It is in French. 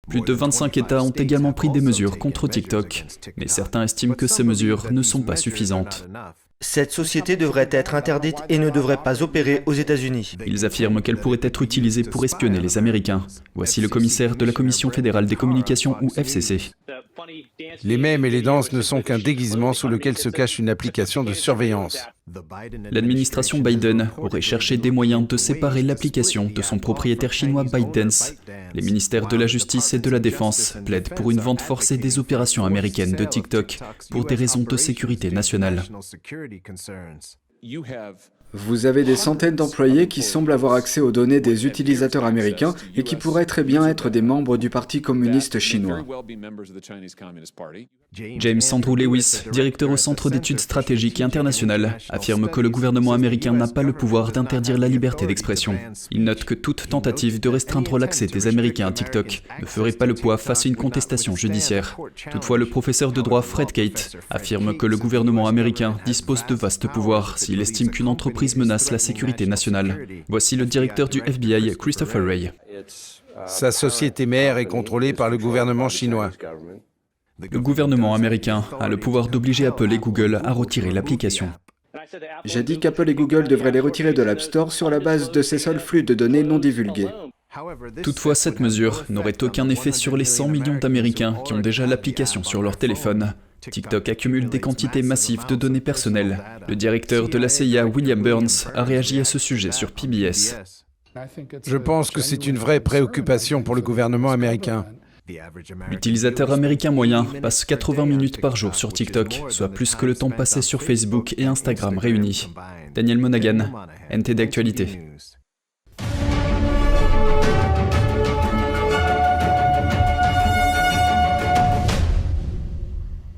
Plus de 25 États ont également pris des mesures contre TikTok, mais certains estiment que ces mesures ne sont pas suffisantes. Cette société devrait être interdite et ne devrait pas opérer aux États-Unis. Ils affirment qu'elle pourrait être utilisée pour espionner les Américains. Voici le commissaire de la Commission fédérale des communications ou FCC. Les mèmes et les danses ne sont qu'un déguisement sous lequel se cache une application de surveillance. L'administration Biden aurait cherché des moyens de séparer l'application de son propriétaire chinois ByteDance. Les ministères de la Justice et de la Défense plaident pour une vente forcée des opérations américaines de TikTok pour des raisons de sécurité nationale. Vous avez des centaines d'employés qui semblent avoir accès aux données des utilisateurs américains et qui pourraient très bien être des membres du Parti communiste chinois. James Andrew Lewis, directeur au Centre d'études stratégiques et internationales, affirme que le gouvernement américain n'a pas le pouvoir d'interdire la liberté d'expression. Il note que toute tentative de restreindre l'accès des Américains à TikTok ne ferait pas le poids face à une contestation judiciaire. Toutefois, le professeur de droit Fred Kate affirme que le gouvernement américain dispose de vastes pouvoirs s'il estime qu'une entreprise menace la sécurité nationale. Voici le directeur du FBI, Christopher Wray. Sa société mère est contrôlée par le gouvernement chinois. Le gouvernement américain a le pouvoir d'obliger Apple et Google à retirer l'application. J'ai dit qu'Apple et Google devraient les retirer de l'App Store sur la base de ces seuls flux de données non divulgués. Toutefois, cette mesure n'aurait aucun effet sur les 100 millions d'Américains qui ont déjà l'application sur leur téléphone. TikTok accumule des quantités massives de données personnelles. Le directeur de la CIA, William Burns, a réagi à ce sujet sur PBS. Je pense que c'est une vraie préoccupation pour le gouvernement américain. L'utilisateur américain moyen passe 80 minutes par jour sur TikTok, soit plus que le temps passé sur Facebook et Instagram réunis. Daniel Monaghan, NTD Actualité.